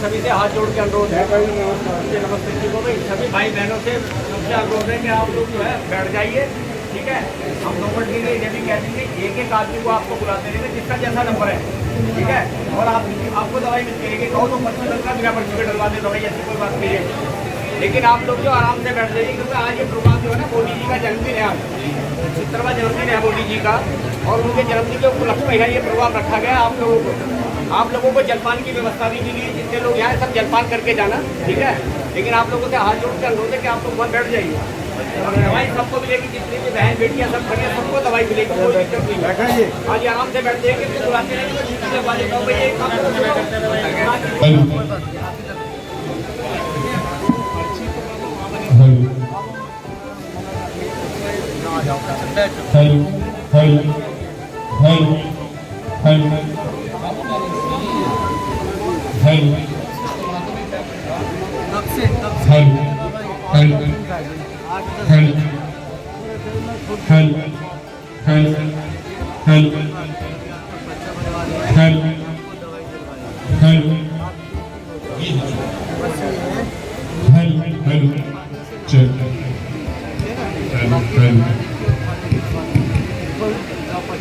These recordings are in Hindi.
सभी से हाथ जोड़ के अनुरोध है, नमस्ते जी को भाई, सभी भाई बहनों से सबसे अनुरोध है कि आप लोग जो है बैठ जाइए, ठीक है। हम 2 मिनट के लिए ये भी कह देंगे, एक आदमी को आपको बुलाते रहेंगे जिसका जैसा नंबर है, ठीक है। और आपको दवाई मिल जाएगी, कहो तो 25 का बिना पर्ची पे डलवा दे दवाई, ऐसी कोई बात नहीं है। लेकिन आप लोग जो आराम से बैठ जाइए, क्योंकि आज ये प्रोग्राम जो है ना, मोदी जी का जन्मदिन है, आज 70वां जन्मदिन है मोदी जी का, और उनके जन्मदिन के उपलक्ष्य में ये प्रोग्राम रखा गया। आप लोगों को जलपान की व्यवस्था भी की गई, जितने लोग यहाँ सब जलपान करके जाना, ठीक है। लेकिन आप लोगों से हाथ जोड़ के अनुरोध है कि आप लोग वहाँ बैठ जाइए, और दवाई सबको मिलेगी, जितनी भी बहन बेटियाँ सब खड़ी है सबको दवाई मिलेगी, कोई दिक्कत नहीं है। आज आराम से बैठ जाइए, कि बुलाते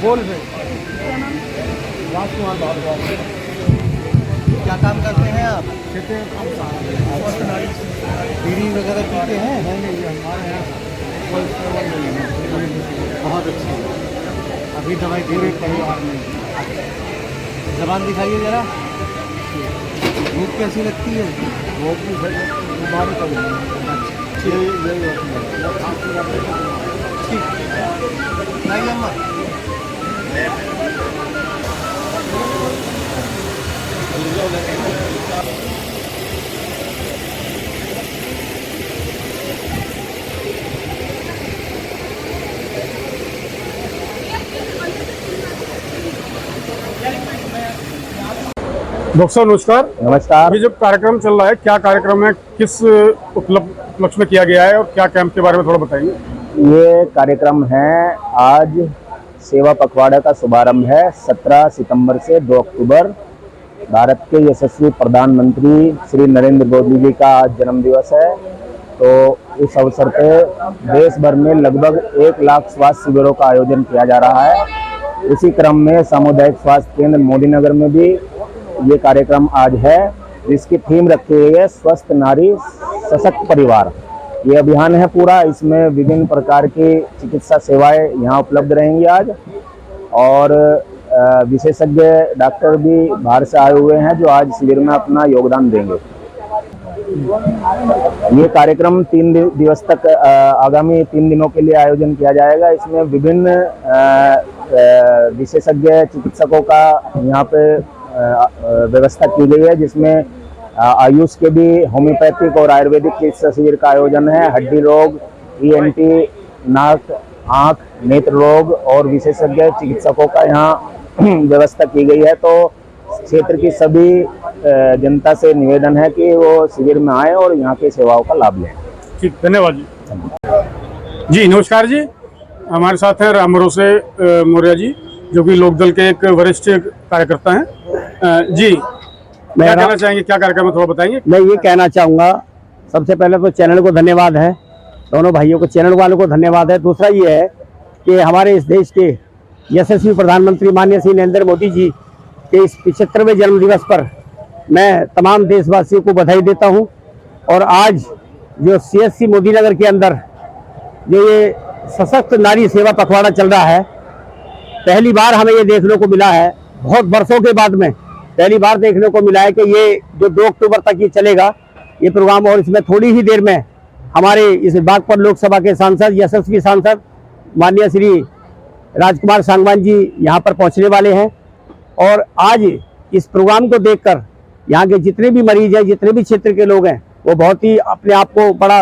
बोल क्या काम करते हैं आप? बीड़ी वगैरह पीते हैं? हमारे यहाँ बहुत अच्छी, अभी दवाई पूरे परिवार में। जबान दिखाइए जरा, भूख कैसी लगती है? भूख भी बीमारी का ठीक नहीं अम्मा। डॉक्टर साहब नमस्कार। नमस्कार। अभी जब कार्यक्रम चल रहा है, क्या कार्यक्रम है, किस उपलक्ष्य में किया गया है, और क्या कैंप के बारे में थोड़ा बताएंगे? ये कार्यक्रम है, आज सेवा पखवाड़ा का शुभारंभ है। 17 सितंबर से 2 अक्टूबर भारत के यशस्वी प्रधानमंत्री श्री नरेंद्र मोदी जी का आज जन्म दिवस है। तो इस अवसर पे देश भर में लगभग 1 लाख स्वास्थ्य शिविरों का आयोजन किया जा रहा है। इसी क्रम में सामुदायिक स्वास्थ्य केंद्र मोदी नगर में भी ये कार्यक्रम आज है, जिसकी थीम रखी हुई है स्वस्थ नारी सशक्त परिवार। ये अभियान है पूरा, इसमें विभिन्न प्रकार की चिकित्सा सेवाएं यहाँ उपलब्ध रहेंगी आज, और विशेषज्ञ डॉक्टर भी बाहर से आए हुए हैं जो आज शिविर में अपना योगदान देंगे। ये कार्यक्रम 3 दिवस तक आगामी 3 दिनों के लिए आयोजन किया जाएगा। इसमें विभिन्न विशेषज्ञ चिकित्सकों का यहाँ पे व्यवस्था की गई है, जिसमें आयुष के भी होम्योपैथिक और आयुर्वेदिक चिकित्सा शिविर का आयोजन है। हड्डी रोग, ENT, नाक, आँख, नेत्र रोग और विशेषज्ञ चिकित्सकों का यहाँ व्यवस्था की गई है। तो क्षेत्र की सभी जनता से निवेदन है कि वो शिविर में आए और यहाँ की सेवाओं का लाभ लें। ठीक, धन्यवाद जी। जी नमस्कार जी, हमारे साथ हैं राम भरोसे मौर्य जी, जो कि लोकदल के एक वरिष्ठ कार्यकर्ता हैं। जी क्या कहना चाहेंगे, क्या कार्यक्रम है, थोड़ा बताएंगे? मैं ये कहना चाहूँगा, सबसे पहले तो चैनल को धन्यवाद है, दोनों भाइयों को, चैनल वालों को धन्यवाद है। दूसरा ये है कि हमारे इस देश के यशस्वी प्रधानमंत्री माननीय श्री नरेंद्र मोदी जी के इस 75वें जन्म दिवस पर मैं तमाम देशवासियों को बधाई देता हूं। और आज जो CSC मोदी नगर के अंदर जो ये सशक्त नारी सेवा पखवाड़ा चल रहा है, पहली बार हमें ये देखने को मिला है, बहुत वर्षों के बाद में पहली बार देखने को मिला है कि ये जो 2 अक्टूबर तक ये चलेगा ये प्रोग्राम। और इसमें थोड़ी ही देर में हमारे इस बागपत लोकसभा के सांसद, यशस्वी सांसद माननीय श्री राजकुमार सांगवान जी यहाँ पर पहुँचने वाले हैं। और आज इस प्रोग्राम को देखकर यहाँ के जितने भी मरीज हैं, जितने भी क्षेत्र के लोग हैं, वो बहुत ही अपने आप को बड़ा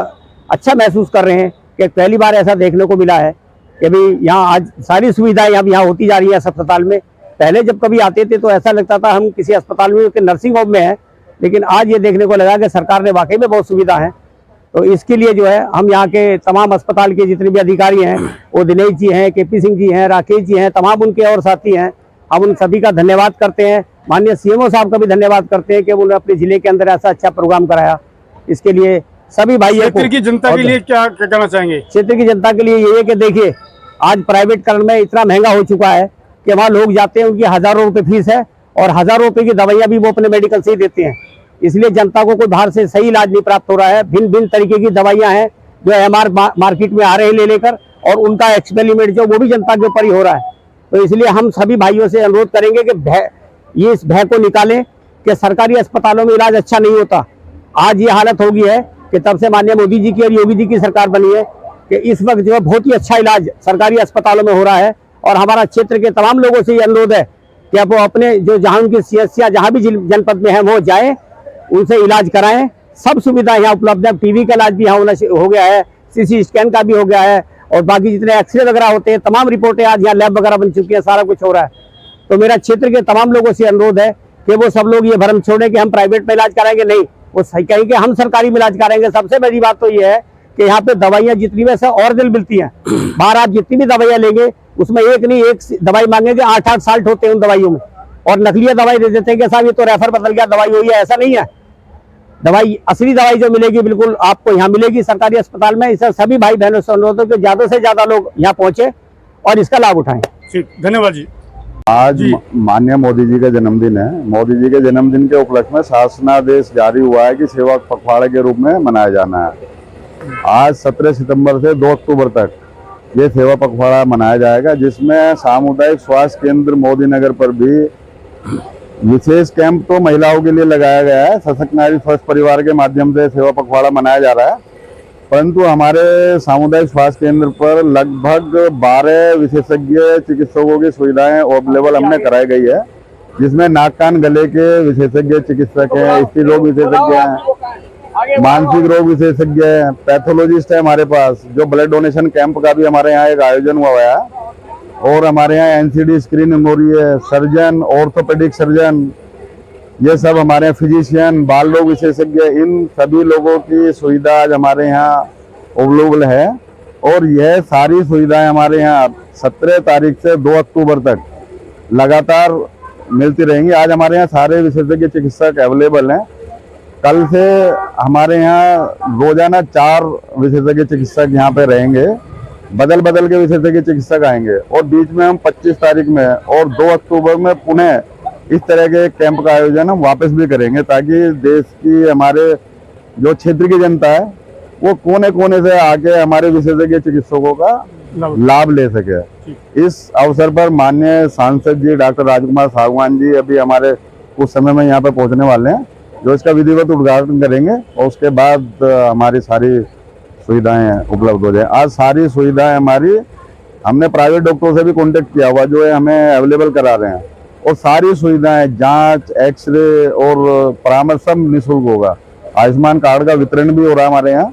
अच्छा महसूस कर रहे हैं कि पहली बार ऐसा देखने को मिला है कि भाई यहाँ आज सारी सुविधाएं यहाँ होती जा रही है अस्पताल में। पहले जब कभी आते थे तो ऐसा लगता था हम किसी अस्पताल में, नर्सिंग होम में है, लेकिन आज ये देखने को लगा कि सरकार ने वाकई में बहुत सुविधा है। तो इसके लिए जो है हम यहाँ के तमाम अस्पताल के जितने भी अधिकारी हैं, वो दिनेश जी हैं, KP सिंह जी हैं, राकेश जी हैं, तमाम उनके और साथी हैं, हम उन सभी का धन्यवाद करते हैं। माननीय सीएमओ साहब का भी धन्यवाद करते हैं कि उन्होंने अपने जिले के अंदर ऐसा अच्छा प्रोग्राम कराया। इसके लिए सभी भाइयों को, क्षेत्र की जनता के लिए क्या कहना चाहेंगे? क्षेत्र की जनता के लिए ये है कि देखिए, आज प्राइवेटकरण में इतना महंगा हो चुका है कि वहाँ लोग जाते हैं, उनकी हजारों रुपए फीस है और हजारों रुपए की दवाइयाँ भी वो अपने मेडिकल से ही देते हैं। इसलिए जनता को कोई बाहर से सही इलाज नहीं प्राप्त हो रहा है। भिन्न भिन्न तरीके की दवाइयाँ हैं जो एमआर मार्केट में आ रहे हैं ले लेकर, और उनका एक्सपेरिमेंट जो वो भी जनता के ऊपर ही हो रहा है। तो इसलिए हम सभी भाइयों से अनुरोध करेंगे कि इस भय को निकालें कि सरकारी अस्पतालों में इलाज अच्छा नहीं होता। आज ये हालत हो गई है कि तब से माननीय मोदी जी की और योगी जी की सरकार बनी है कि इस वक्त जो है बहुत ही अच्छा इलाज सरकारी अस्पतालों में हो रहा है। और हमारा क्षेत्र के तमाम लोगों से ये अनुरोध है कि अब वो अपने जो जहाँ उनकी सीएचसी जहाँ भी जनपद में है वो जाएं, उनसे इलाज कराएं। सब सुविधा यहाँ उपलब्ध है। टीबी का इलाज भी यहाँ हो गया है, सीटी स्कैन का भी हो गया है, और बाकी जितने एक्सरे वगैरह होते हैं तमाम रिपोर्टें आज यहाँ लैब वगैरह बन चुकी है, सारा कुछ हो रहा है। तो मेरा क्षेत्र के तमाम लोगों से अनुरोध है कि वो सब लोग ये भ्रम छोड़ें कि हम प्राइवेट में इलाज कराएंगे। नहीं, वो सही कहेंगे हम सरकारी में इलाज कराएंगे। सबसे बड़ी बात तो ये है कि यहाँ पे दवाइयाँ जितनी वैसे ओरिजिनल मिलती हैं। बाहर आप जितनी भी दवाइयाँ लेंगे उसमें एक नहीं एक दवाई मांगेंगे, 8-8 साल्ट होते हैं उन दवाइयों में, और नकली दवाई दे देते हैं कि साहब ये तो रेफर बदल गया, दवाई हुई है। ऐसा नहीं है। दवाई, असली दवाई जो मिलेगी बिल्कुल आपको यहाँ मिलेगी सरकारी अस्पताल में। इसे सभी भाई बहनों से अनुरोध है कि ज्यादा से ज्यादा लोग यहाँ पहुंचे और इसका लाभ उठाएं। ठीक, धन्यवाद जी। आज माननीय मोदी जी का जन्मदिन है। मोदी जी के जन्मदिन के उपलक्ष्य में शासनादेश जारी हुआ है कि सेवा पखवाड़े के रूप में मनाया जाना है। आज 17 सितंबर से 2 अक्टूबर तक ये सेवा पखवाड़ा मनाया जाएगा, जिसमें सामुदायिक स्वास्थ्य केंद्र मोदी नगर पर भी विशेष कैंप तो महिलाओं के लिए लगाया गया है। सशक्त नारी स्वस्थ परिवार के माध्यम से सेवा पखवाड़ा मनाया जा रहा है, परंतु हमारे सामुदायिक स्वास्थ्य केंद्र पर लगभग 12 विशेषज्ञ चिकित्सकों की सुविधाएं अवेलेबल हमने कराई गई है, जिसमें नाक कान गले के विशेषज्ञ चिकित्सक हैं, स्त्री रोग विशेषज्ञ हैं, मानसिक रोग विशेषज्ञ हैं, पैथोलॉजिस्ट है हमारे पास। जो ब्लड डोनेशन कैंप का भी हमारे यहाँ एक आयोजन हुआ है, और हमारे यहाँ एनसीडी स्क्रीनिंग हो रही है। सर्जन, ऑर्थोपेडिक सर्जन, ये सब हमारे यहाँ फिजिशियन, बाल रोग विशेषज्ञ, इन सभी लोगों की सुविधा आज हमारे यहाँ अवेलेबल है। और यह सारी सुविधाएं हमारे यहाँ 17 तारीख से 2 अक्टूबर तक लगातार मिलती रहेंगी। आज हमारे यहाँ सारे विशेषज्ञ चिकित्सक अवेलेबल हैं। कल से हमारे यहाँ रोजाना 4 विशेषज्ञ चिकित्सक यहाँ पे रहेंगे, बदल बदल के विशेषज्ञ चिकित्सक आएंगे। और बीच में हम 25 तारीख में और 2 अक्टूबर में पुनः इस तरह के कैंप का आयोजन हम वापस भी करेंगे, ताकि देश की, हमारे जो क्षेत्र की जनता है वो कोने कोने से आके हमारे विशेषज्ञ चिकित्सकों का लाभ ले सके। इस अवसर पर माननीय सांसद जी डॉक्टर राजकुमार सागवान जी अभी हमारे कुछ समय में यहाँ पे पहुंचने वाले हैं, जो इसका विधिवत उद्घाटन करेंगे, और उसके बाद हमारी सारी सुविधाएं उपलब्ध हो जाए। आज सारी सुविधाएं हमारी, हमने प्राइवेट डॉक्टरों से भी कांटेक्ट किया हुआ जो है हमें अवेलेबल करा रहे हैं, और सारी सुविधाएं, जांच, एक्सरे और परामर्श सब निःशुल्क होगा। आयुष्मान कार्ड का वितरण भी हो रहा है हमारे यहाँ।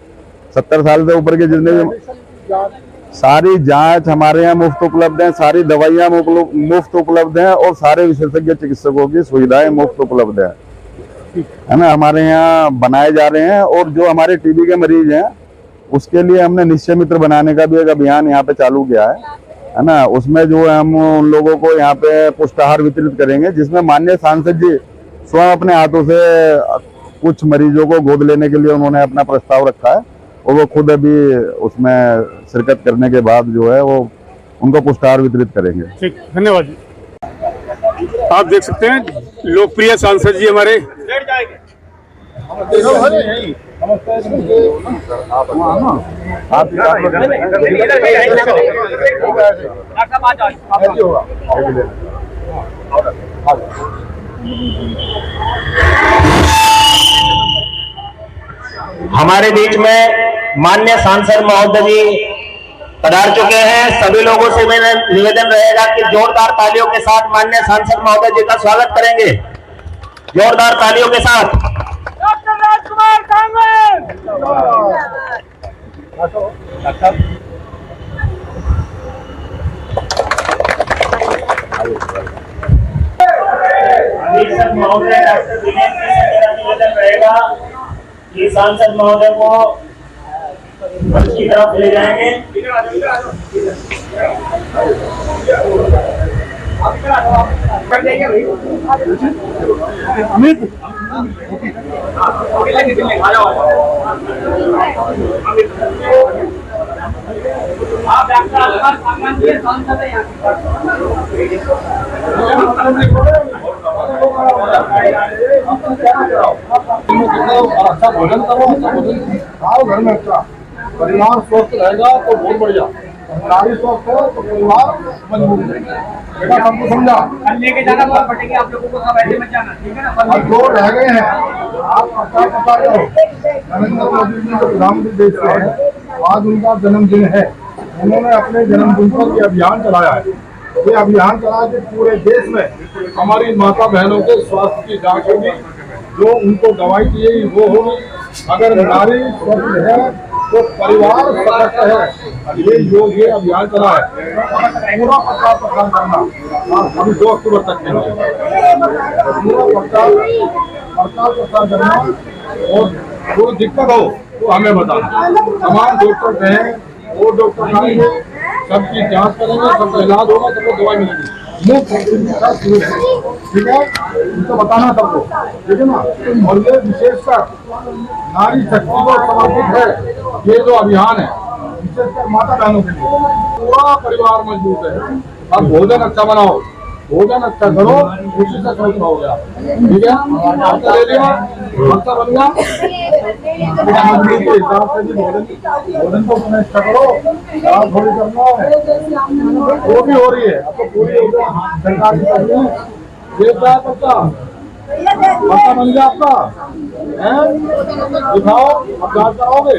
70 साल से ऊपर के जितने भी, सारी जांच हमारे यहाँ मुफ्त उपलब्ध है, सारी दवाइयाँ मुफ्त उपलब्ध हैं, और सारे विशेषज्ञ चिकित्सकों की सुविधाएं मुफ्त उपलब्ध है ना, हमारे यहाँ बनाए जा रहे हैं। और जो हमारे टीबी के मरीज हैं उसके लिए हमने निश्चय मित्र बनाने का भी एक अभियान यहाँ पे चालू किया है ना। उसमें जो है हम उन लोगों को यहाँ पे पुष्टाहार वितरित करेंगे, जिसमें माननीय सांसद जी स्वयं अपने हाथों से कुछ मरीजों को गोद लेने के लिए उन्होंने अपना प्रस्ताव रखा है, और वो खुद अभी उसमें शिरकत करने के बाद जो है वो उनको पुष्टाहार वितरित करेंगे। ठीक, धन्यवाद जी। आप देख सकते हैं लोकप्रिय सांसद जी हमारे हमारे बीच में माननीय सांसद महोदय जी पधार चुके हैं। सभी लोगों से मेरा निवेदन रहेगा कि जोरदार तालियों के साथ माननीय सांसद महोदय जी का स्वागत करेंगे। जोरदार तालियों के साथ डॉक्टर राजकुमार कांग्रेस। अधीक्षक महोदय डॉक्टर दिनेश जी से मेरा निवेदन रहेगा कि सांसद महोदय को मंच की तरफ ले जाएंगे। कर जाइए भाई अमित आ जाओ आप डॉक्टर सामान दिए सांसद है अच्छा भोजन करो, अच्छा भोजन खाओ घर में। अच्छा परिवार स्वस्थ रहेगा तो बहुत बढ़िया, नारी स्वस्थ हो तो परिवार मजबूत रहेगा। बेटा सबको समझा, कल लेके जाना बहुत पड़ेगी आप लोगों को, सब ऐसे मत जाना, ठीक है ना। अब दो रह गए हैं, आप पता करो। नरेंद्र मोदी जी जो प्रधानमंत्री देश के हैं, आज उनका जन्मदिन है। उन्होंने अपने जन्मदिन पर ये अभियान चलाया है। ये अभियान चला के पूरे देश में हमारी माता बहनों के स्वास्थ्य की जांच होगी, जो उनको दवाई दी वो होगी। अगर नारी स्वस्थ है तो परिवार सशक्त है। ये योग ये अभियान चला है, पूरा प्रचार प्रसार करना अभी 2 अक्टूबर तक के लिए पूरा प्रचार प्रसार करना। और कोई दिक्कत हो तो हमें बताना, तमाम डॉक्टर हैं, वो डॉक्टर आएंगे, सबकी जांच करेंगे, सबका इलाज होगा, सबको दवाई मिलेगी मुफ्त, ठीक है। इनको बताना सबको, ठीक है ना। और ये विशेषकर नारी शक्ति को समर्पित है ये जो अभियान है, विशेषकर माता बहनों के लिए। पूरा परिवार मजबूत है। अब भोजन अच्छा बनाओ, भोजन अच्छा करो, उसी से स्वस्थ रहोगे आप, ठीक है। अच्छा ले लिया, अच्छा बन गया, मजबूत के हिसाब से भी भोजन को अपने अच्छा करो। आप थोड़ी करना है वो भी हो रही है, अब तो पूरी सरकार की कर रही है। ये क्या बच्चा बच्चा बन गया आपका है, दिखाओ अब जांच कराओगे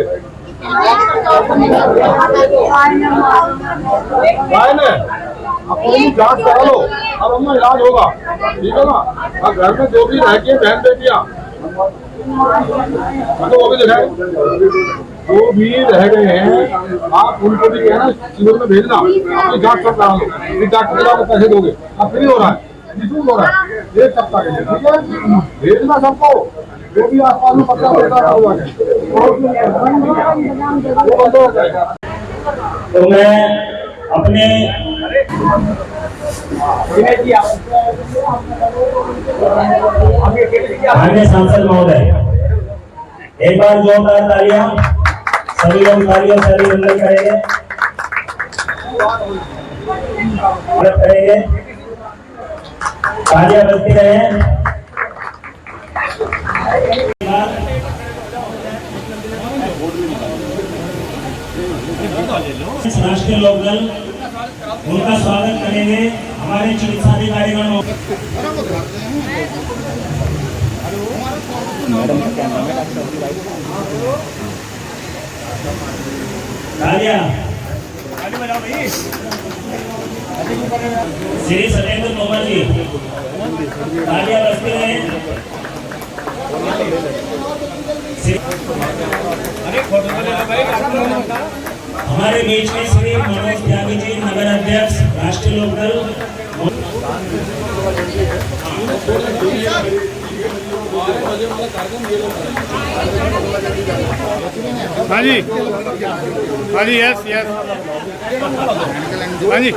अब पूरी जांच करा लो, अब अपना इलाज होगा, ठीक है ना। अब घर में जो भी रह के बहन बेटियां तो वो भी दिखाए, जो भी रह गए हैं आप उनको भी कहना शिविर में भेजना, अपनी जांच सब करा लो। फिर डॉक्टर को पैसे दोगे, अब फ्री हो रहा है, निःशुल्क हो रहा है 1 सप्ताह के लिए, ठीक है। भेजना सबको, जो भी आसपास में पता होता है वो बंद हो जाएगा। तो मैं अपने माननीय सांसद महोदय, एक बार जोरदार तालियां, सभी लोग तालियों से अभिनंदन करेंगे, तालियां बजती रहे। राष्ट्रीय लोकदल उनका स्वागत करेंगे हमारे चिकित्सा अधिकारीगण। श्री सत्येंद्र तोमर जी, तालियां बजती रहे। हमारे बीच में श्री मनोज त्यागी जी, नगर अध्यक्ष राष्ट्रीय लोकदल। हाँ जी, हाँ जी, यस यस, हाँ जी।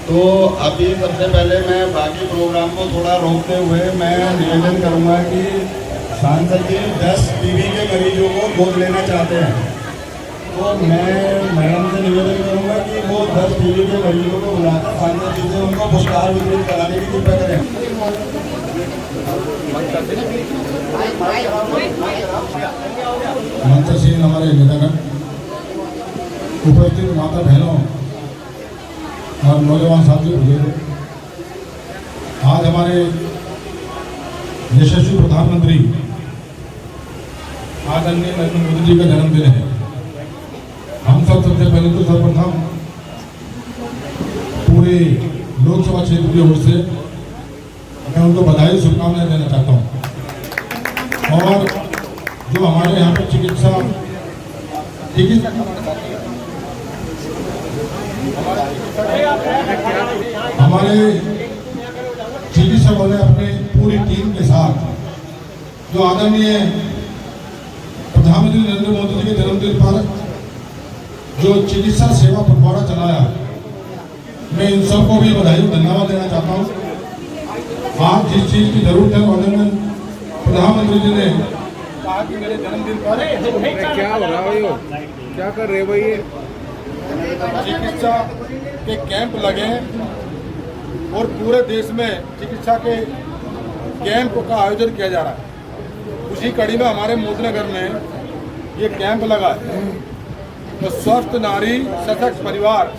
तो अभी सबसे पहले मैं बाकी प्रोग्राम को थोड़ा रोकते हुए मैं निवेदन करूंगा कि सांसद जी 10 टीबी के मरीजों को गोद लेना चाहते हैं, तो मैं मैडम से निवेदन करूंगा कि वो 10 टीबी के मरीजों को बुलाकर सांसद जी से उनको पुरस्कार वितरित कराने की कृपा करें। मंत्रहीन हमारे नेतागण, उपस्थित माता बहनों और नौजवान साथी बुजुर्ग, आज हमारे यशस्वी प्रधानमंत्री आदरणीय नरेंद्र मोदी जी का जन्मदिन है। हम सब सबसे पहले तो सर्वप्रथम पूरे लोकसभा क्षेत्र की ओर से मैं उनको बधाई शुभकामनाएं देना चाहता हूं। और जो हमारे यहाँ पर हमारे चिकित्सकों ने अपने पूरी टीम के साथ जो आदरणीय प्रधानमंत्री मंदिर पर जो चिकित्सा सेवा पखवाड़ा चलाया, मैं इन सबको भी बधाई और धन्यवाद देना चाहता हूँ। आज जिस चीज की जरूरत है माननीय प्रधानमंत्री जी ने कहा कि मेरे जन्मदिन पर क्या हो रहा है, क्या कर रहे भाई ये? चिकित्सा के कैंप लगे और पूरे देश में चिकित्सा के कैंप का आयोजन किया जा रहा है। उसी कड़ी में हमारे मोदीनगर में ये कैंप लगा है। तो स्वस्थ नारी सशक्त परिवार,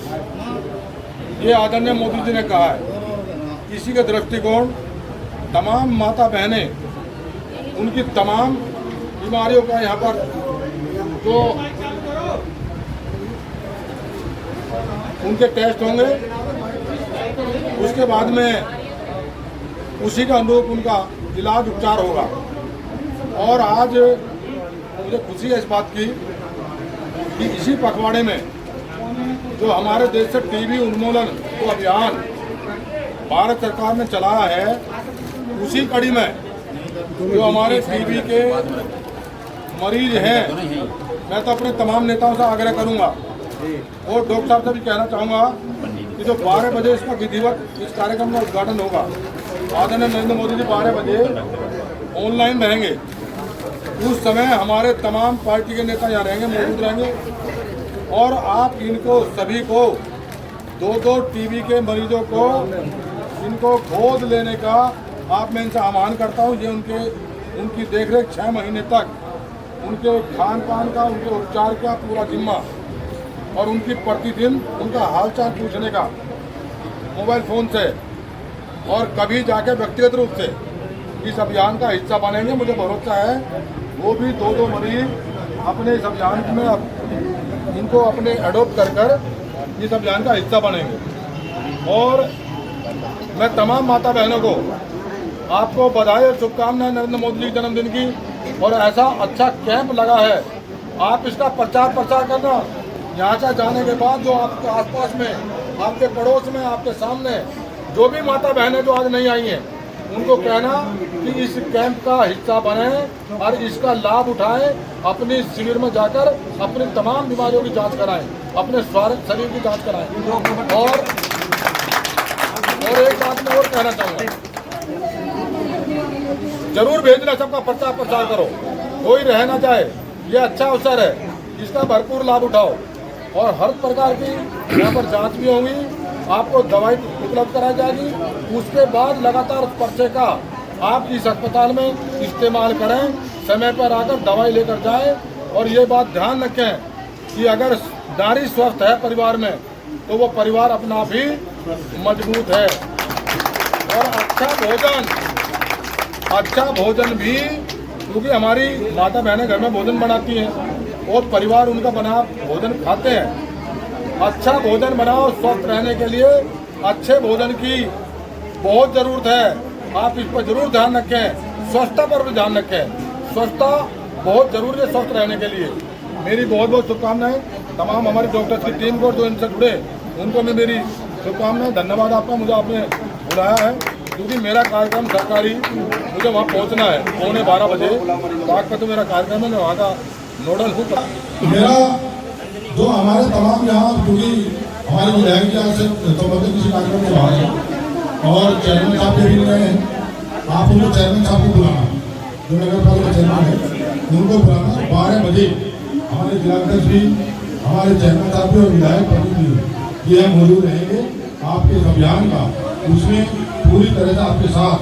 ये आदरणीय मोदी जी ने कहा है। इसी का दृष्टिकोण तमाम माता बहनें, उनकी तमाम बीमारियों का यहाँ पर जो उनके टेस्ट होंगे, उसके बाद में उसी के अनुरूप उनका इलाज उपचार होगा। और आज मुझे खुशी है इस बात की कि इसी पखवाड़े में जो हमारे देश से टीबी उन्मूलन को अभियान भारत सरकार ने चलाया है, उसी कड़ी में जो हमारे टीबी के मरीज हैं, मैं तो अपने तमाम नेताओं से आग्रह करूंगा और डॉक्टर साहब से भी कहना चाहूँगा कि जो 12 बजे इसका विधिवत इस कार्यक्रम का उद्घाटन होगा, आदरणीय नरेंद्र मोदी जी 12 बजे ऑनलाइन रहेंगे। उस समय हमारे तमाम पार्टी के नेता यहाँ रहेंगे, मौजूद रहेंगे और आप इनको सभी को 2-2 टीबी के मरीजों को इनको गोद लेने का आप मैं इनसे आह्वान करता हूँ। ये उनकी देखरेख 6 महीने तक उनके खान पान का, उनके उपचार का पूरा जिम्मा और उनकी प्रतिदिन उनका हालचाल पूछने का मोबाइल फ़ोन से और कभी जाके व्यक्तिगत रूप से इस अभियान का हिस्सा बनेंगे। मुझे भरोसा है वो भी 2-2 मरीज अपने इस अभियान में इनको अपने एडॉप्ट कर इस अभियान का हिस्सा बनेंगे। और मैं तमाम माता बहनों को आपको बधाई और शुभकामनाएं नरेंद्र मोदी जी के जन्मदिन की। और ऐसा अच्छा कैंप लगा है, आप इसका प्रचार प्रसार करना। यहाँ से जाने के बाद जो आपके आसपास में, आपके पड़ोस में, आपके सामने जो भी माता बहनें जो आज नहीं आई हैं, उनको कहना कि इस कैंप का हिस्सा बने और इसका लाभ उठाएं। अपने शिविर में जाकर अपनी तमाम बीमारियों की जांच कराएं, अपने शरीर की जांच कराएं। और एक बात मैं और कहना चाहूँगा, जरूर भेजना, सबका प्रचार प्रसार करो, कोई रह ना जाए। ये अच्छा अवसर है, इसका भरपूर लाभ उठाओ। और हर प्रकार की यहाँ पर जांच भी होंगी, आपको दवाई उपलब्ध कराई जाएगी। उसके बाद लगातार उस पर्चे का आप इस अस्पताल में इस्तेमाल करें, समय पर आकर दवाई लेकर जाएं। और ये बात ध्यान रखें कि अगर नारी स्वस्थ है परिवार में, तो वो परिवार अपना आप ही मजबूत है। और अच्छा भोजन भी, क्योंकि हमारी माता बहनें घर में भोजन बनाती हैं और परिवार उनका बना भोजन खाते हैं। अच्छा भोजन बनाओ, स्वस्थ रहने के लिए अच्छे भोजन की बहुत ज़रूरत है। आप इस पर जरूर ध्यान रखें, स्वच्छता पर भी ध्यान रखें। स्वच्छता बहुत ज़रूरी है स्वस्थ रहने के लिए। मेरी बहुत बहुत शुभकामनाएं तमाम हमारे डॉक्टर्स की टीम को, जो इनसे जुड़े उनको भी मेरी शुभकामनाएं। धन्यवाद आपका, मुझे आपने बुलाया है, क्योंकि मेरा कार्यक्रम सरकारी, मुझे वहाँ पहुँचना है 11:15 बजे। बाग तो मेरा कार्यक्रम है, मैं वहाँ का नोडल हूँ। मेरा जो हमारे तमाम यहाँ, क्योंकि हमारे विधायक जी आज से संबंधित किसी कार्यक्रम में बाहर है और चेयरमैन साहब भी मिल रहे हैं, आप उनको चेयरमैन साहब को बुलाना, जो नगर पालिका चेयरमैन है उनको बुलाना। 12 बजे हमारे जिलाध्यक्ष भी, हमारे चेयरमैन साहब भी और विधायक प्रतिनिधि ये मौजूद रहेंगे आपके इस अभियान का। उसमें पूरी तरह से आपके साथ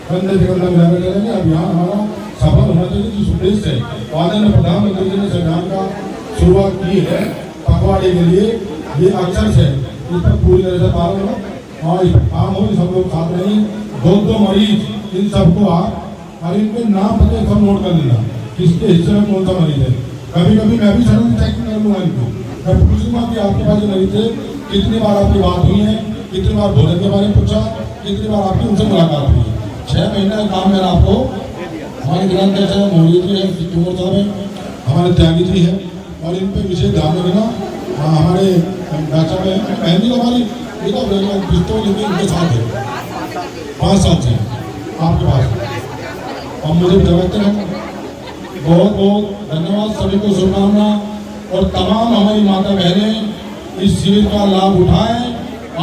कंधे से कंधा मिलाकर करेंगे। अभियान हमारा सफल होना चाहिए, जिस उद्देश्य से आदरणीय प्रधानमंत्री जी ने इस अभियान का शुरुआत की है पखवाड़े के लिए, ये अक्षर है, इस पर पूरी तरह से पालन हो और आम हो, सब लोग साथ रहें। 2-2 मरीज, इन सबको आप और इनके नाम पते सब नोट कर लेना, किसके हिस्से में कौन सा मरीज है। कभी कभी मैं भी सडन चेकिंग कर लूँगा इनको, मैं पूछूंगा कि आपके पास जो मरीज है, कितनी बार आपकी बात हुई है, कितनी बार भोजन के बारे में पूछा, कितनी बार आपकी उनसे मुलाकात हुई है। 6 महीने का काम मेरा आपको, हमारे जिलाध्यक्ष है, मौजूद जी है, कुंवर साहब है, हमारे त्यागी जी है, और इन पर विशेष ध्यान रखना। हमारे डाक्टर में पहली हमारी पिस्तौल लेके इनके साथ है, 5 साल से आपके पास, और मुझे जरूरत है। बहुत बहुत धन्यवाद, सभी को शुभकामना। और तमाम हमारी माता बहनें इस शिविर का लाभ उठाएं,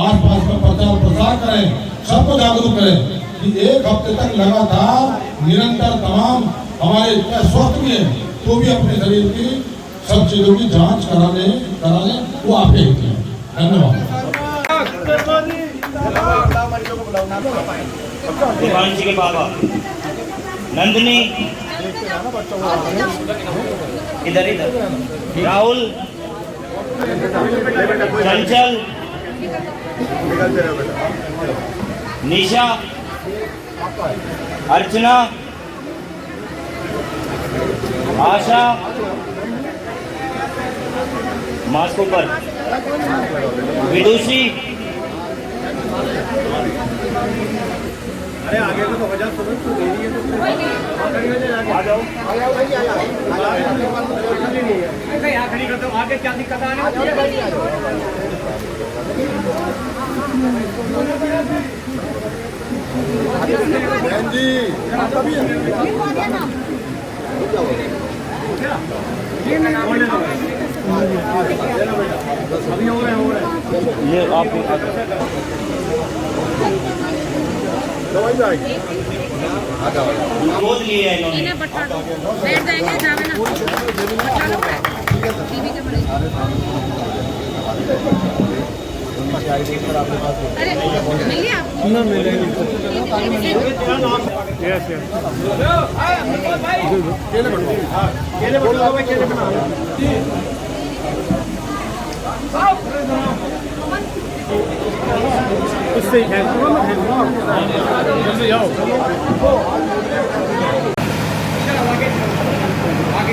आसपास का प्रचार प्रसार करें, सबको जागरूक करें कि एक हफ्ते तक लगातार निरंतर तमाम हमारे स्वस्थ भी हैं तो भी अपने शरीर की सब चीजों की जांच करा लें वो आपके हित में। धन्यवाद। देवांशी के बाबा नंदिनी इधर इधर, राहुल, चंचल, निशा, अर्चना, आशा, मास्क ऊपर, विदुषी, अरे आगे तो हो जाओ, तो दे रही है तो आ जाओ, यहाँ खड़ी कर दो, आगे क्या दिक्कत आने ये आप गोद लिए है इन्होंने। बैठ जाएंगे, जावे ना टीवी के बड़े। अरे मिल गया ना, मिलेगी। यस यस केले बनाओ भाई, केले बनाओ। इससे है जल्दी जाओ, आगे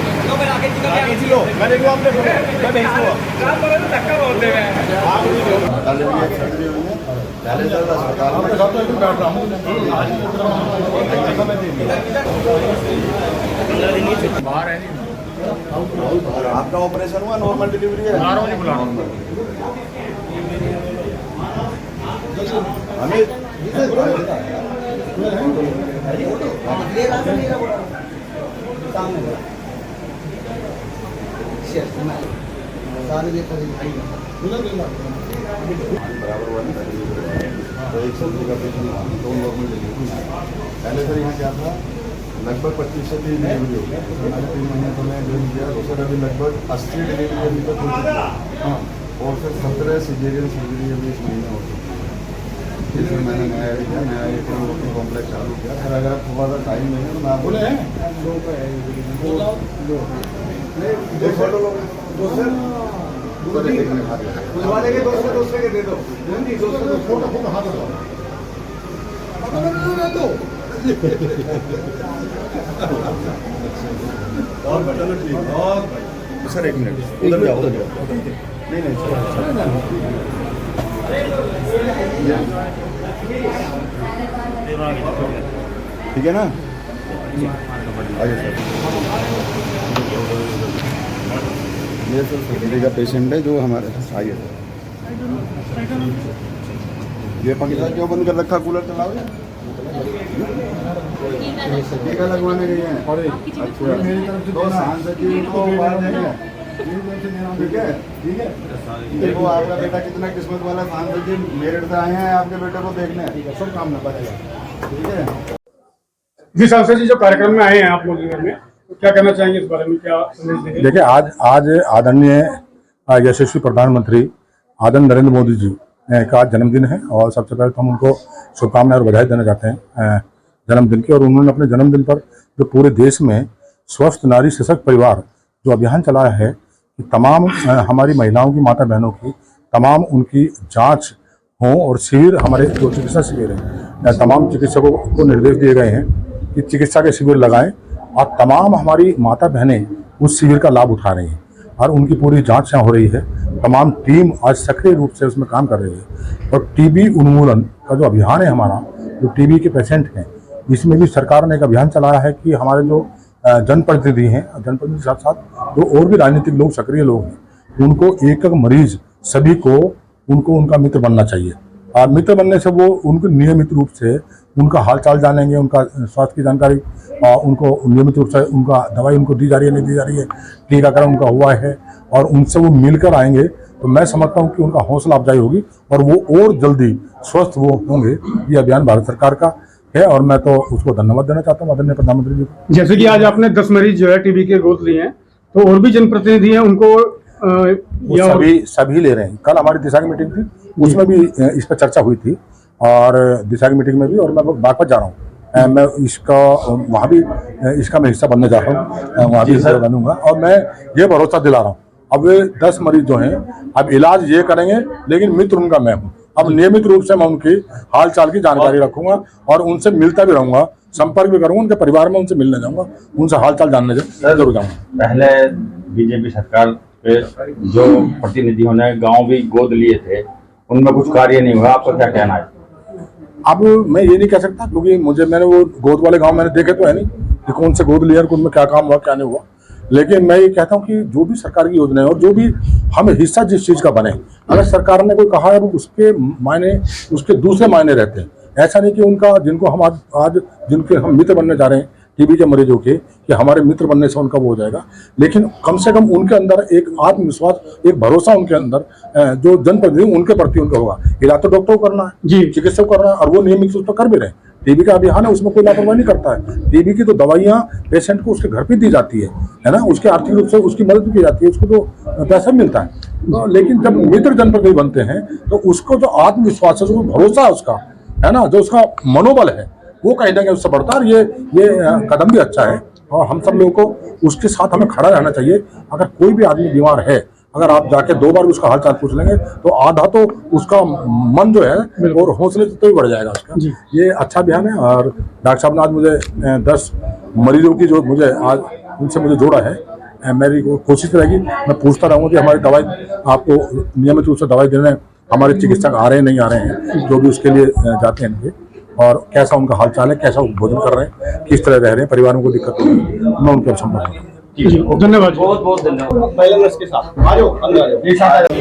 चलो, मैं देखूँ आपने मैं भेजूँगा काम करो तो धक्का बहुत देगा। बाहर है आपका ऑपरेशन हुआ, नॉर्मल डिलीवरी है? बराबर हुआ ना, तो एक सब्जी का पेशेंट दो नॉर्मल डिलीवरी। पहले सर यहाँ क्या था, लगभग 25 से 30 डिलीवरी हो गई। 3 महीने तो मैं ज्वाइन किया, तो सर अभी लगभग 80 डिलीवरी अभी तक हो चुकी है। हाँ, और फिर 17 सीजेरियन सर्जरी अभी इस महीने हो चुकी है। इसमें मैंने नया एक कॉम्प्लेक्स चालू किया। सर अगर आप थोड़ा सा टाइम देंगे तो मैं आप बोले हैं दूसरे के दे दो, चलो ठीक। और सर एक मिनट उधर जाओ, उधर जाओ। नहीं ठीक है ना, आइए सर। ये सर सर्जरी का पेशेंट है जो हमारे आइए। ये पंखा क्यों बंद कर रखा, कूलर चलाओ। टीका लगवाने गए हैं। अच्छा, तो सांसद जी को बाहर देंगे, ठीक है ठीक है। देखो आपका बेटा कितना किस्मत वाला, सांसद जी मेरिट से आए हैं आपके बेटे को देखने, सब काम ना पड़ेगा, ठीक है जी। सांसद जी जो कार्यक्रम में आए हैं आप मोदी में, क्या कहना चाहेंगे इस बारे में, क्या संदेश देंगे? देखिए, आज आदरणीय यशस्वी प्रधानमंत्री आदरणीय नरेंद्र मोदी जी का जन्मदिन है, और सबसे पहले तो हम उनको शुभकामनाएं और बधाई देना चाहते हैं जन्मदिन की। और उन्होंने अपने जन्मदिन पर जो पूरे देश में स्वस्थ नारी सशक्त परिवार जो अभियान चलाया है कि तमाम हमारी महिलाओं की, माता बहनों की तमाम उनकी जांच हो, और शिविर हमारे जो चिकित्सा शिविर हैं, तमाम चिकित्सकों को निर्देश दिए गए हैं कि चिकित्सा के शिविर लगाएं, और तमाम हमारी माता बहनें उस शिविर का लाभ उठा रही हैं और उनकी पूरी जांच यहाँ हो रही है। तमाम टीम आज सक्रिय रूप से उसमें काम कर रही है। और टीबी उन्मूलन का जो अभियान है हमारा, जो टीबी के पेशेंट हैं, इसमें भी सरकार ने एक अभियान चलाया है कि हमारे जो जनप्रतिनिधि हैं, जनप्रतिनिधि के साथ साथ जो और भी राजनीतिक लोग, सक्रिय लोग हैं, उनको एक एक मरीज सभी को उनको उनका मित्र बनना चाहिए। और मित्र बनने से वो उनको नियमित रूप से उनका हाल चाल जानेंगे, उनका स्वास्थ्य की जानकारी, उनको नियमित रूप से उनका दवाई उनको दी जा रही है, नहीं दी जा रही है, टीकाकरण उनका हुआ है, और उनसे वो मिलकर आएंगे तो मैं समझता हूँ कि उनका हौसला अफजाई होगी और वो और जल्दी स्वस्थ वो होंगे। ये अभियान भारत सरकार का है और मैं तो उसको धन्यवाद देना चाहता हूँ आदरणीय प्रधानमंत्री जी को। जैसे कि आज आपने 10 मरीज जो है टीबी के गोद लिए हैं, तो और भी जनप्रतिनिधि हैं उनको वो सभी ले रहे हैं। कल हमारी दिशा की मीटिंग थी, उसमें भी इस पर चर्चा हुई थी और दिशा की मीटिंग में भी, और मैं बागपत जा रहा हूँ। मैं इसका वहाँ भी इसका मैं हिस्सा बनने जा रहा हूँ, वहाँ भी हिस्सा बनूंगा और मैं ये भरोसा दिला रहा हूँ। अब वे 10 मरीज जो हैं अब इलाज ये करेंगे, लेकिन मित्र उनका मैं हूँ। अब नियमित रूप से मैं उनकी हाल चाल की जानकारी रखूंगा और उनसे मिलता भी रहूंगा, संपर्क भी करूंगा, उनके परिवार में उनसे मिलने जाऊंगा, उनसे हाल चाल जानने जरूर जाऊंगा। पहले बीजेपी सरकार के जो प्रतिनिधियों ने गांव भी गोद लिए थे, उनमें कुछ कार्य नहीं हुआ, आपका क्या कहना है? अब मैं ये नहीं कह सकता क्योंकि मैंने वो गोद वाले गांव मैंने देखे तो है नहीं कि कौन से गोद लिए, उनमें क्या काम हुआ क्या नहीं हुआ। लेकिन मैं ये कहता हूँ कि जो भी सरकार की योजना है और जो भी हमें हिस्सा जिस चीज का बने, अगर सरकार ने कोई कहा है वो उसके मायने, उसके दूसरे मायने रहते हैं। ऐसा नहीं कि उनका जिनको हम आज जिनके हम मित्र बनने जा रहे हैं टीबी के मरीजों के, कि हमारे मित्र बनने से उनका वो हो जाएगा, लेकिन कम से कम उनके अंदर एक आत्मविश्वास, एक भरोसा उनके अंदर जो जनप्रतिनिधि उनके प्रति उनका होगा। इलाज तो डॉक्टर को करना है जी, चिकित्सक को करना है और वो नियमित रूप से कर भी रहे हैं। टीबी का अभियान है, उसमें कोई लापरवाही नहीं करता है। टीबी की तो दवाइयाँ पेशेंट को उसके घर पे दी जाती है ना, उसके आर्थिक रूप से उसकी मदद की जाती है, उसको तो पैसा मिलता है। तो लेकिन जब मित्र जनप्रतिनिधि बनते हैं तो उसको जो आत्मविश्वास है, जो भरोसा है उसका, है ना, जो उसका मनोबल है, वो कहीं ना कहीं उससे बढ़ता है। ये कदम भी अच्छा है और हम सब लोगों को उसके साथ हमें खड़ा रहना चाहिए। अगर कोई भी आदमी बीमार है, अगर आप जाके 2 बार उसका हाल चाल पूछ लेंगे तो आधा तो उसका मन जो है और हौसले तो ही बढ़ जाएगा उसका। ये अच्छा अभियान है और डॉक्टर साहब ने आज मुझे 10 मरीजों की जो मुझे आज उनसे मुझे जोड़ा है, मेरी कोशिश रहेगी, मैं पूछता रहूँगा कि हमारी दवाई आपको नियमित रूप से दवाई देने हमारे चिकित्सक आ रहे हैं नहीं आ रहे हैं, जो भी उसके लिए जाते हैं, और कैसा उनका हाल चाल है, कैसा वो भोजन कर रहे हैं, किस तरह रह रहे हैं, परिवारों को दिक्कत नहीं है, मैं उनके संपर्क करूँगा। धन्यवाद, बहुत बहुत धन्यवाद। पहले नर्स के साथ आ जाओ, अंदर आ जाओ, एक साथ आ जाओ।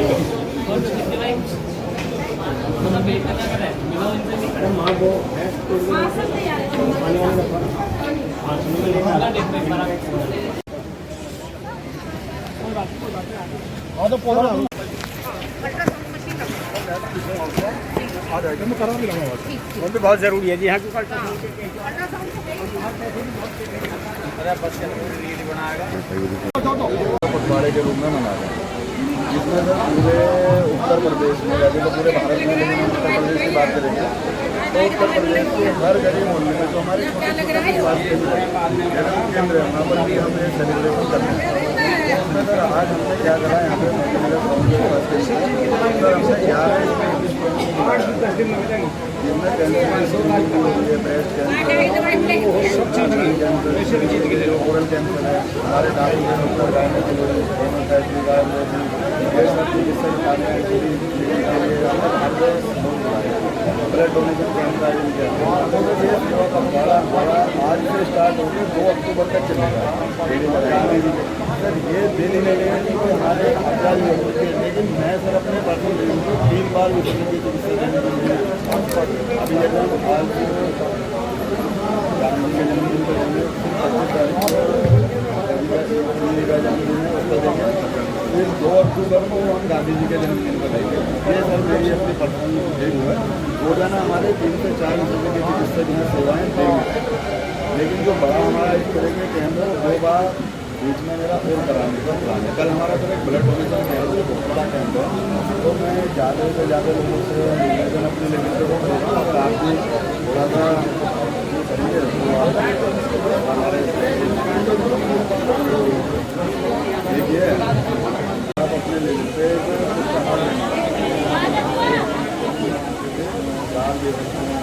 हाँ तो पौधा बहुत जरूरी है जी। यहाँ पखवाड़े के रूप में मना रहे हैं, जिसमें सर पूरे उत्तर प्रदेश में, वैसे तो पूरे भारत में, लेकिन हम उत्तर प्रदेश की बात करेंगे तो उत्तर प्रदेश के हर गरीब मोहल्ले में जो हमारे स्वास्थ्य केंद्र है, वहाँ पर भी हम ये सेलिब्रेशन करते हैं। उसमें सर आज हमने क्या करा, यहाँ पे सर हमने 11 जिनमें cancer, breast cancer, oral cancer है, हमारे डॉक्टर ब्लड डोनेशन कैंप का आयोजन किया। ये सेवा का बड़ा आज से स्टार्ट होकर 2 अक्टूबर तक चलेगा। सर ये दिल्ली में कि हमारे आजाद होते हैं, लेकिन मैं सर अपने पर्सनल 3 बार विश्व की चिकित्सा देने के लिए अभी जैसे भोपाल के प्रधानमंत्री जन्मदिन पर होंगे, 2 अक्टूबर को हम गांधी जी के जन्मदिन पर देंगे। ये सर मेरी अपनी पर्सनल डेट हुआ है। रोजाना हमारे 3 से 4 रुपये की चिकित्सक यहाँ सेवाएँ देंगे, लेकिन जो बड़ा हमारा इस तरह के कैंप है 2 बार बीच में मेरा और कराने का प्लान है। कल हमारा सर एक ब्लड डोनेशन कैंप है, बहुत बड़ा कैंप है, तो मैं ज़्यादा से ज़्यादा लोगों से निवेदन अपने लेकर को करूँगा। अगर आप भी थोड़ा सा करिए तो हमारे देखिए आप अपने लेवल पे कुछ